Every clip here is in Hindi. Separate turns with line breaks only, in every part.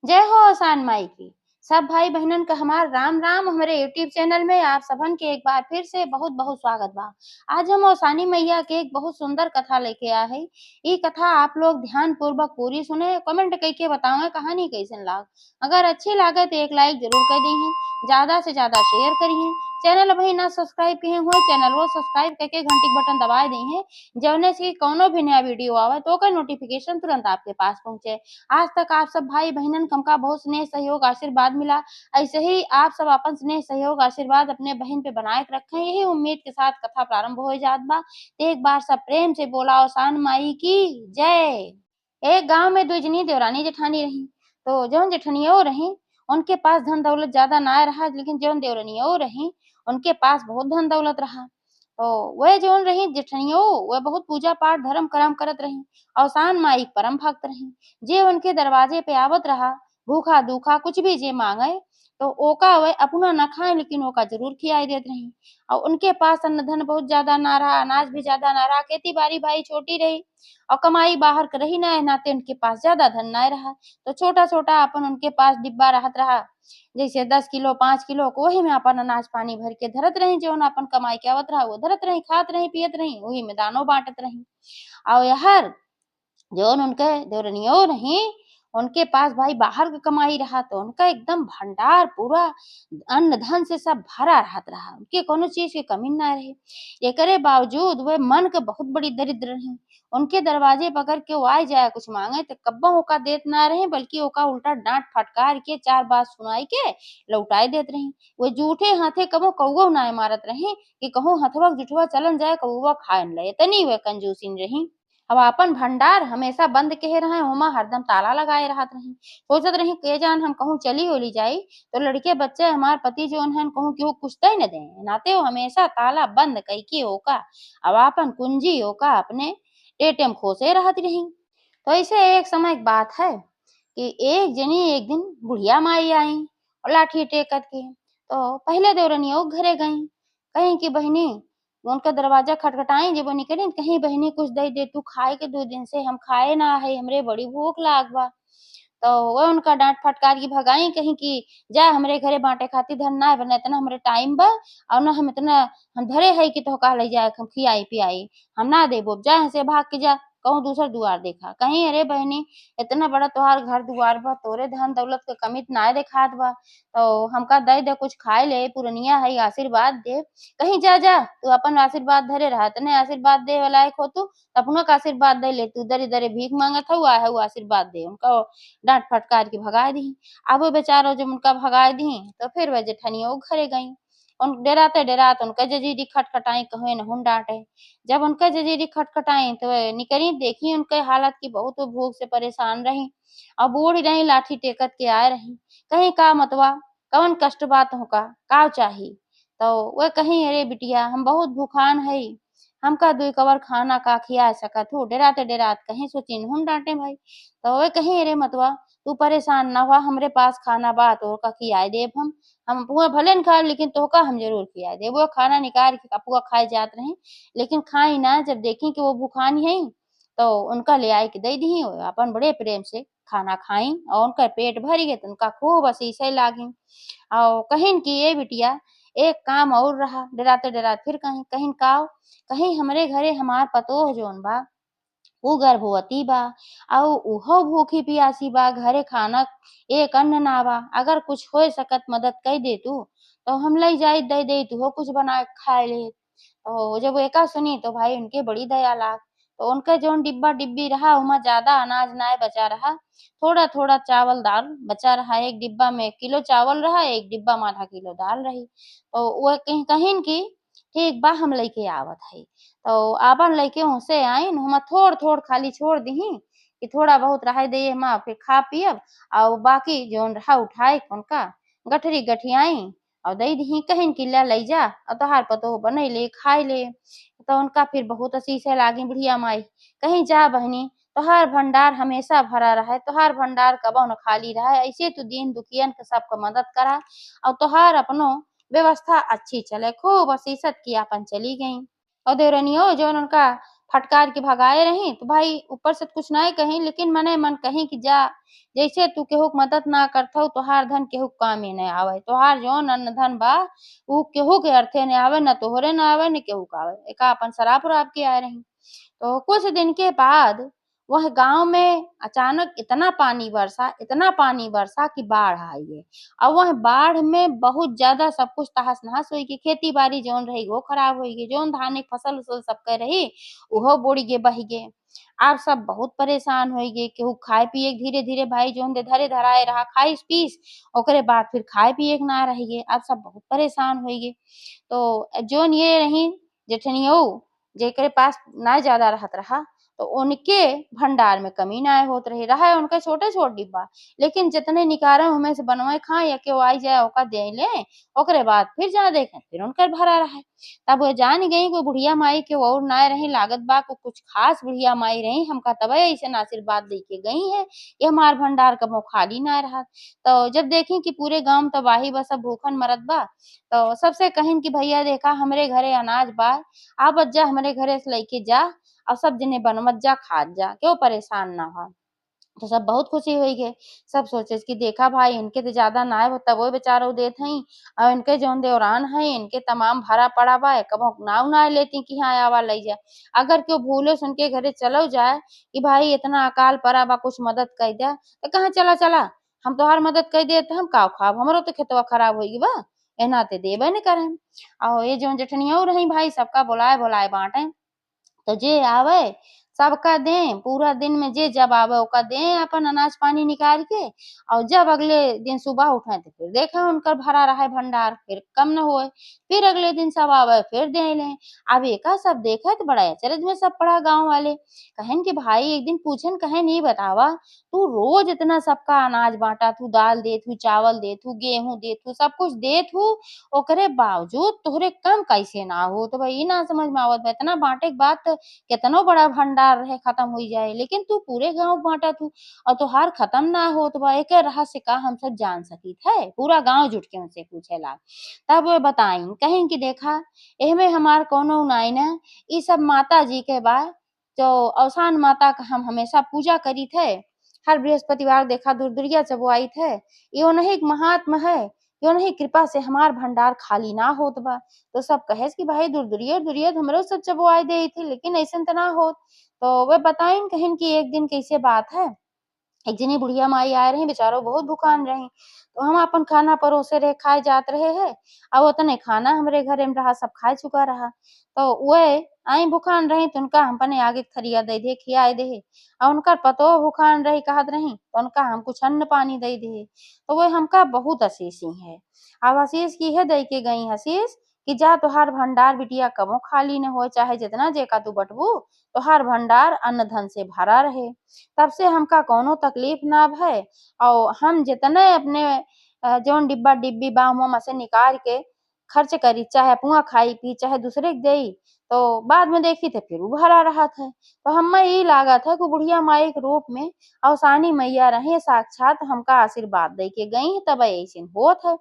जय हो आसान माई की। सब भाई बहनन का हमार राम राम। हमारे यूट्यूब चैनल में आप सबन के एक बार फिर से बहुत बहुत स्वागत बा। आज हम ओसानी मैया के एक बहुत सुंदर कथा लेके आए हैं। ये कथा आप लोग ध्यान पूर्वक पूरी सुने, कमेंट करके बताओ कहानी कैसन लाग। अगर अच्छी लागे तो एक लाइक जरूर कर दी, ज्यादा से ज्यादा शेयर करिए। चैनल अभी ना सब्सक्राइब किए हुए चैनल वो सब्सक्राइब करके घंटी बटन दबा दी, जौने से कोनो भी नया वीडियो आवे तो का नोटिफिकेशन तुरंत आपके पास पहुंचे। आज तक आप सब भाई बहनन हमका बहुत स्नेह सहयोग आशीर्वाद मिला। ऐसे ही आप सब अपन स्नेह सहयोग आशीर्वाद अपने बहन पे बनाए के रखें, यही उम्मीद के साथ कथा प्रारंभ हो जात बा। एक बार सब प्रेम से बोला ओसान माई की जय। एक गांव में दो जनी देवरानी जेठानी रही। तो जौन जेठनियो रही उनके पास धन दौलत ज्यादा ना रहा, लेकिन जौन देवरानियो रही उनके पास बहुत धन दौलत रहा। तो वह जौन रही जेठनियो वह बहुत पूजा पाठ धर्म कर्म करत रही। अवसान माई परम भक्त रही। जे उनके दरवाजे पे आवत रहा, भूखा दूखा कुछ भी जे मांगे तो ओका वह अपना न खाए लेकिन ओका जरूर खियाई देत रही। और उनके पास अन्न धन बहुत ज्यादा ना रहा, अनाज भी ज्यादा ना रहा, खेती बाड़ी भाई छोटी रही और कमाई बाहर कर रही ना नाते उनके पास ज्यादा धन ना रहा। तो छोटा छोटा अपन उनके पास डिब्बा रहत रहा, जैसे 10 किलो 5 किलो को वही में अपन अनाज पानी भर के धरत रही। जो अपन कमाई के आवत रहा वो धरत रही, खात रही पियत रही, वही में दानो बांटत रही। और यहर जौन उनके देवरनियो रही उनके पास भाई बाहर का कमाई रहा तो उनका एकदम भंडार पूरा अन्न धन से सब भरा रहत रहा, उनके कोनो चीज की कमी ना रहे। एकरे बावजूद वह मन के बहुत बड़ी दरिद्र रही। उनके दरवाजे पकड़ के वो आए जाए कुछ मांगे तो कब्बो ओका देत ना रहे, बल्कि ओका उल्टा डांट फटकार के चार बात सुनाई के लौटाई देत रही। वो जूठे हाथे कबो कौओ ना मारत रही कि कहूँ हथवा जुठवा चलन जाए कौआ खाए न ले, तनी वे कंजूसिन रही। अब अपन भंडार हमेशा बंद कहे रहे, ओमा हरदम ताला लगाए रहत रही। सोचत रही के जान हम कहूँ चली ओली जाई तो लड़के बच्चे हमार पति जोन है कहूँ कि वो कुछ तय न दे, नाते वो हमेशा ताला बंद कई के ओका अब अपन कुंजी ओका अपने टेटेम खोसे रहत रही। तो ऐसे एक समय एक बात है कि एक जनी एक दिन बुढ़िया माई आई और लाठी टेकत के। तो पहले देवरनियो घरे गई, कहीं की बहनी उनका दरवाजा खटखटाई जब वो निकली, कहीं बहनी कुछ दे दे तू खाए के 2 दिन से हम खाए ना है, हमरे बड़ी भूख लाग बा। तो वो उनका डांट फटकार की भगाई, कहीं की जा हमरे घरे बांटे खातिर धन ना है, इतना हमरे टाइम बा और ना हम इतना हम धरे है कि तो कहा ले जाए हम खियाई पियाई, हम ना देबो, जा से भाग के जा कहूँ दूसर दुआर देखा। कहीं अरे बहनी इतना बड़ा तोहार घर दुआर बा, तोरे धन दौलत के कमी ना देखात बा, तो हमका दे दे कुछ खाए ले, पुरनिया है आशीर्वाद दे। कहीं जा जा तू अपन आशीर्वाद धरे रहा, तने आशीर्वाद दे लायक हो तू अपनों का आशीर्वाद दे ले, तू दरे दरे भीख मांगत हुआ है वो आशीर्वाद दे। उनका डांट फटकार के भगा दी। अब वो बेचारो जब उनका भगा दी तो फिर वह जेठनियो घरे गई। उन डेराते डेरात उनका जजीरी खटखटाई कहे नहुन डांटे। जब उनका जजीरी खटखटाई तो वह निकली, देखी उनके हालत की बहुत वो भूख से परेशान रही और बूढ़ी रही लाठी टेकत के आए रही। कहीं का मतवा कवन कष्ट बात हो का चाही। तो वह कहीं अरे बिटिया हम बहुत भूखान है, हमका दुई कवर खाना का खिया सकत हो, डेराते डेरात कहीं सोची नहुन डांटे भाई। तो वह कहीं अरे मतवा तू परेशान ना हुआ, हमरे पास खाना बा तो का खियाए देब हम पुआ भले न खा लेकिन तोहका हम जरूर खियाए देब। वो खाना निकाल के पुआ खाए जात रही, लेकिन खाई ना, जब देखी कि वो भूखानी है तो उनका ले आए के दे दी, अपन बड़े प्रेम से खाना खाई और उनका पेट भर गए तो उनका खूब असीसे लागी। और कहीं कि ये बिटिया एक काम और रहा, डराते डराते फिर कहीं कहीं का कहीं हमरे घरे हमार पतोह जोन बा उ गर्भवती बा और उहो भूखी प्यासी बा, घरे खाना एक अन्न ना बा, अगर कुछ हो सकत मदद कर दे तू तो हम ले जाई दे दे तू हो कुछ बना के खाए ले। तो जब एका सुनी तो भाई उनके बड़ी दया लाग। तो उनका जोन डिब्बा डिब्बी रहा उमा ज्यादा अनाज ना बचा रहा, थोड़ा थोड़ा चावल दाल बचा रहा। एक डिब्बा में 1 किलो चावल रहा, एक डिब्बा में आधा किलो दाल रही। तो वह कहीं कहीं की ठीक बा हम लेके आवत है। तो आपन लइके ओसे आइन हम थोड़ थोड़ खाली छोड़ दीही कि थोड़ा बहुत रह दे हम फिर खा पियब और बाकी जोन रहा उठाए उनका गठरी गठियाई और दे दही, कहीं किला ले जा और तोहार पतो बने ले खाए ले। तो उनका फिर बहुत असीसे लागी बुढ़िया माई, कहीं जा बहनी तोहार भंडार हमेशा भरा रहा, तोहार भंडार कबो न खाली रहा, ऐसे तू दीन दुखियन के सबको मदद करा और तोहार अपनो व्यवस्था अच्छी चले। खूब असीसत की अपन चली गई। और देवरनियो जो उनका फटकार के भगाए रही तो भाई ऊपर से कुछ नहीं कहीं, लेकिन मने मन कहीं कि जा, जैसे तू केहू के मदद ना करथौ तोहार धन केहू के कामे नहीं आवे, तोहार जौन अन्न धन बा उ केहू के अर्थे नहीं आवे, न तोहरे ना आवे न केहू के आवे। एका अपन शराब उराब के आए रही। तो कुछ दिन के बाद वह गांव में अचानक इतना पानी बरसा कि बाढ़ आई है। और वह बाढ़ में बहुत ज्यादा सब कुछ तहस नहस हुई कि खेती बाड़ी जौन रही वो खराब हुई गई, जौन धान के फसल उसल सबके रही उहो बुड़ गे बही गे। आप सब बहुत परेशान हो गए, केहू खाए पिए के धीरे धीरे भाई जौन दे धरे धराए रहा खाइस पीस, ओकरे बाद फिर खाए पिए के ना रही गे। आप सब बहुत परेशान हो गए। तो जोन ये रही जेठनियऊ जेकरे पास ना ज्यादा रहत रहा, तो उनके भंडार में कमी ना होत रहे उनके छोटे छोट डिब्बा, लेकिन जितने निकारे उनमें से बनवाए खाए या केहू आई जाए ओका दे ले, ओकरे बाद फिर जा देखे फिर उनकर भरा रहे। तब वो जान गई को बुढ़िया माई के और ना रही लागत बा को कुछ खास बुढ़िया माई रही, हमका तबे ऐसे आशीर्वाद दे के गई है कि हमार भंडार कबो खाली ना रहा। तो जब देखी कि पूरे गांव तबाही बस सब भूखन मरत बा, तो सबसे कहिन कि भैया देखा हमरे घरे अनाज बा, आवत जा हमरे घरे से लेके जा और सब जने बनवत जा खात जा, क्यों परेशान ना हो। तो सब बहुत खुशी हुई गे। सब सोचे कि देखा भाई इनके तो ज्यादा ना है तबो बेचारो देत हई, और इनके जौन देवरान है इनके तमाम भरा पड़ा बा कबो नाव ना लेती कि हाँ आवा ले जा। अगर क्यों भूले सुन के घरे चलो जाए कि भाई इतना अकाल पड़ा बा कुछ मदद कर दे, तो कहाँ चला चला हम तोहार मदद कर दे तो हम का खाब, हमरो तो खेतवा खराब होगी बा, एना ते देबे न करें। और ये जौन जेठनिया रही भाई सबका बुलाए बुलाए बांटे, तो जे आवे सबका दें, पूरा दिन में जे जब आवे ओका दें अपन अनाज पानी निकाल के। और जब अगले दिन सुबह उठे तो फिर देखा उनकर भरा रहा भंडार, फिर कम न होए, फिर अगले दिन सब आवे फिर दे लें। अब एका सब देखा तो बड़ा अचरज में सब पड़ा गांव वाले। कहन कि भाई एक दिन पूछन कहे नहीं बतावा, तू रोज इतना सबका अनाज बांटा, तू दाल दे तू चावल दे तू गेहूं दे तू सब कुछ दे तू, ओकरे बावजूद तोहरे कम कैसे ना हो। तो भाई ना समझ में आवत बा, इतना बांटे के बाद कितनो बड़ा भंडार रहे खत्म हो जाए, लेकिन तू पूरे गांव बांटा तू और तोहार खत्म ना हो। तो भाई एक रहस्य का हम सब जान सकी थे, पूरा गांव जुट के उनसे पूछेला। तब वे बताई कहीं कि देखा एहमे हमार कोनो नाई ना, ई सब माता जी के बा जो अवसान माता का हम हमेशा पूजा करी थे। हर बृहस्पतिवार देखा दूर चबुआई थे, यो नहीं महात्मा है, यो नहीं कृपा से हमार भंडार खाली ना होत बा। तो सब कहे कि भाई दूर हमरो सब चबुआई दे थे, लेकिन ऐसा तो ना होत। तो वे बताइन कहिन कि एक दिन कैसे बात है, एक जनी बुढ़िया माई आए रही बेचारो बहुत भूखान रही, तो हम अपन खाना परोसे रहे खाए जात रहे है, अब उतने खाना हमरे घरे में रहा सब खाए चुका रहा। तो वे आई भूखान रही तो उनका हम अपने आगे थरिया दे दे खियाए दे, और उनका पतो भूखान रही कहत रही तो उनका हम कुछ अन्न पानी दे दे। तो वे हमका बहुत आशीषी है। अब आशीष की है दे के गई आशीष कि जा तोहार भंडार बिटिया कबो खाली न हो, चाहे जितना जेका तू बटबू तोहार भंडार अन्न धन से भरा रहे। तब से हमका कोनो तकलीफ ना भय, और हम जितने अपने जौन डिब्बा डिब्बी बा उहाँ में से निकाल के खर्च करी, चाहे पुआ खाई पी चाहे दूसरे के देई, तो बाद में देखी तो फिर उ भरा रहत है। तो हमें ई लागत है कि बुढ़िया माई के रूप में अवसानी मैया रहे साक्षात हमका आशीर्वाद दे के गई, तब ऐसे होत है।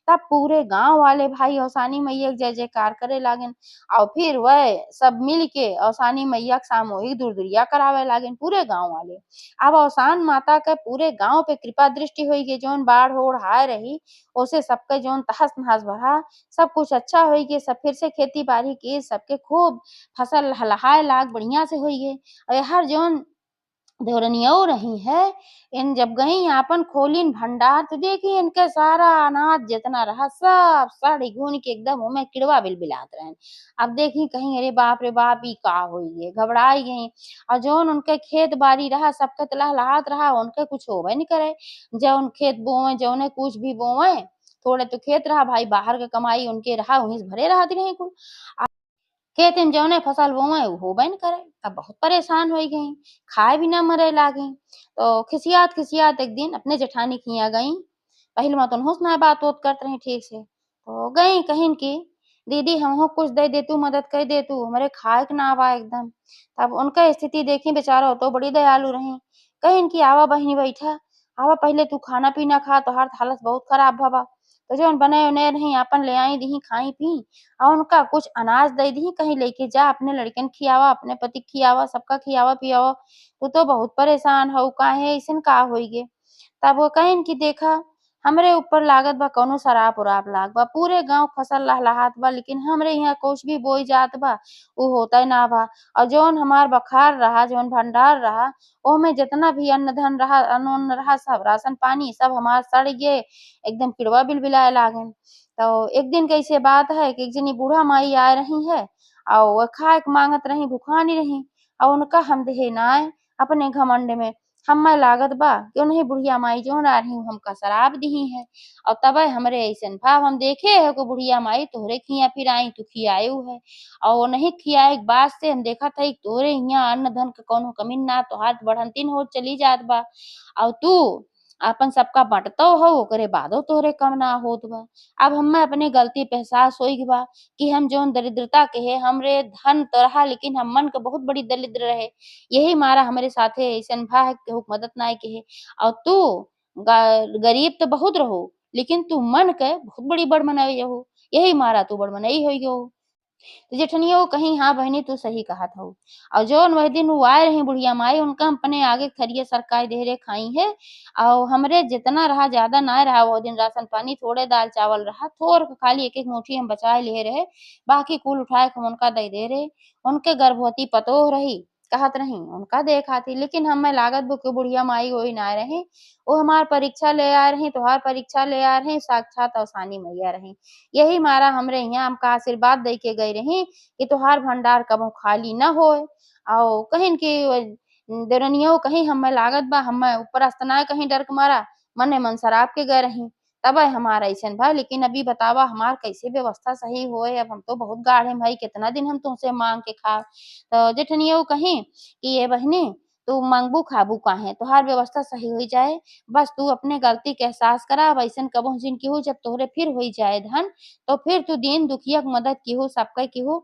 तब पूरे गांव वाले भाई अवसानी मैया के जय जयकार करे लागन, और फिर वह सब मिल के अवसानी मैया के सामूहिक दूरदुरिया करावे लागन पूरे गांव वाले। अब अवसान माता के पूरे गांव पे कृपा दृष्टि हुई कि जौन बाढ़ ओढ़ आए रही ओसे सबके जौन तहस नहस भरा सब कुछ अच्छा हुई कि सब फिर से खेती बाड़ी की सबके खूब फसल लहलहाए लाग बढ़िया से हुई है। और हर जौन देवरनियो रही है, इन जब गई आपन खोलिन भंडार तो देखी इनके सारा अनाज जितना रहा सब सड़ घुन के एकदम उमे किड़वा बिलबिलात रहे। अब देखी कहीं अरे बाप रे बाप ई का होई है, घबराई गई। और जौन उनके खेत बाड़ी रहा सबके तो लहलहात रहा, उनके कुछ होवे नहीं करे। जौन खेत बोवे जौने कुछ भी बोवे, थोड़े तो खेत रहा भाई बाहर के कमाई उनके रहा वहीं से भरे रहती रही कुल। खेत में जौने फसल बोवे उ होबे न करे। अब बहुत परेशान हो गई, खाए भी ना मरे लागी। तो खिसियात खिसियात एक दिन अपने जेठानी के यहाँ गई, पहले में तो उनहु से ना बात वोत करत रही ठीक से। तो गई कहिन की दीदी हमहू कुछ दे दे तू मदद कर दे तू हमरे खाए के ना बा एकदम। तब उनका स्थिति देखी बेचारा तो बड़ी दयालु रही, कहिन की आवा बहिनी बैठा, आवा पहिले तू खाना पीना खा, तोहार त हालत बहुत खराब बा। तो जौन बनाए ओनाए रही आपन ले आई दीहीं खाई पी और उनका कुछ अनाज दे दीहीं कहीं लेके जा अपने लड़कन खियावा, अपने पति के खियावा, सबका खियावा पियावा। तू तो बहुत परेशान हऊ, काहे अइसन का होई गे? तब वो कहिन कि देखा हमरे ऊपर लागत बा कौनो शराब उराब लाग बा। पूरे गाँव फसल लहलहात बा लेकिन हमरे इहाँ कुछ भी बोई जात बा उ होते ना बा। और जौन हमार बखार रहा, जौन भंडार रहा ओमे जेतना भी अन्न धन रहा अन्न-ओन्न रहा सब राशन पानी सब हमार सड़ गे, एकदम किड़वा बिलबिलाए लागन। तो एक दिन के अइसे बात है कि एक जनी बूढ़ा माई आए रही है और वो खाए के मांगत रही, भुखानी रही और उनका हम देहे नाय अपने घमंड में। हम्मे लागत बा कि ओनही बुढ़िया माई जौन आ रही हमका शराब दिही है और तबे हमरे अइसन भाव हम देखे है एगो बुढ़िया माई तोहरे खिया फिराई तू खियायऊ है और ओनही खियाए के बाद से हम देखत हई तोहरे इहाँ अन्न धन के कौनो कमी ना तोहार बढ़ंतीन होत चली जात बा और तू आपन सबका बाँटतो हऊ ओकरे बादो तोहरे कम ना होत बा। अब हम्मे अपनी गलती पे एहसास होइक बा कि हम जौन दरिद्रता के है हमरे धन तो रहा लेकिन हमन के बहुत बड़ी दरिद्र रहे। यही मारा हमरे साथे अइसन भा है केहू के मदद नाई के है और तू गरीब तो बहुत रहो लेकिन तू मन के बहुत बड़ी बड़ मनई हऊ। यही मारा तू बड़ मनई होइ गऊ। तो जेठनियो कहीं हाँ बहिनी तू सही कहत हऊ और जौन वही दिन उ आए रही बुढ़िया माई उनका हम अपने आगे थरिया सरकाई दे रहे खाई है और हमरे जितना रहा ज्यादा ना रहा वो दिन राशन पानी थोड़े दाल चावल रहा थोड़ के खाली एक एक मुट्ठी हम बचाए लिए रहे बाकी कुल उठाए के हम उनका दे दे रहे उनके गर्भवती पतोह रही कहत रही उनका दे खातिर लेकिन हमें लागत बा कि बुढ़िया माई वही ना रही वो हमार परीक्षा ले आ रही तोहार परीक्षा ले आ रही साक्षात अवसानी मैया रही। यही मारा हमरे यहाँ हमका आशीर्वाद दे के गई रही कि तोहार भंडार कबहू खाली न होए और कहिन कि देवरनियो कहीं हमें लागत बा हमें ऊपर अस्तनाए कहीं डर के मारा मने मन शराब के गए रही तबे हमारा अइसन भा लेकिन अभी बतावा हमार कैसे व्यवस्था सही होए अब हम तो बहुत गाढ़े भाई कितना दिन हम तुमसे मांग के खा तो जेठनियो कहीं कि ये बहिनी तू मांगबू खाबू काहे तोहार व्यवस्था सही हो जाए बस तू अपने गलती के एहसास करा अब अइसन कबहू जिन केहू जब तोहरे फिर होई जाए धन तो फिर तू दीन दुखिया के मदद केहू सबके केहू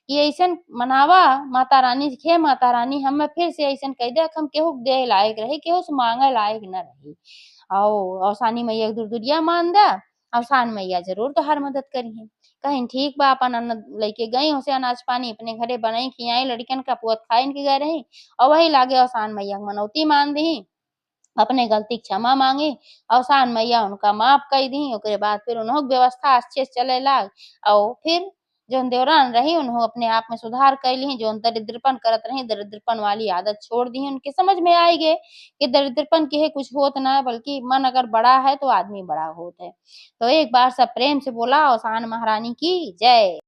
कि अइसन मनावा माता रानी से हे माता रानी हमें फिर से अइसन कह दे कि हम केहू के देह लायक रही केहू से मांगे लायक न रही और अवसानी मैया के दुरदुरिया मान दा अवसान मैया जरूर तोहार मदद करिहे कहिन ठीक बा अपन अन्न लेके गई ओसे अनाज पानी अपने घरे बनाई खियाई लड़कन का पुअत खाइन के गए रही और वही लागे अवसान मैया के मनौती मान दी अपने गलती के क्षमा मांगी अवसान मैया उनका माफ कई दी ओकरे बाद फिर उन्हों के व्यवस्था अच्छे से चले लाग और फिर जौन देवरान रही उन्हों अपने आप में सुधार कर ली जौन दरिद्रपन करत रही दरिद्रपन वाली आदत छोड़ दी उनके समझ में आई गे कि दरिद्रपन के है कुछ होत ना है बल्कि मन अगर बड़ा है तो आदमी बड़ा होत है। तो एक बार सब प्रेम से बोला अवसान महारानी की जय।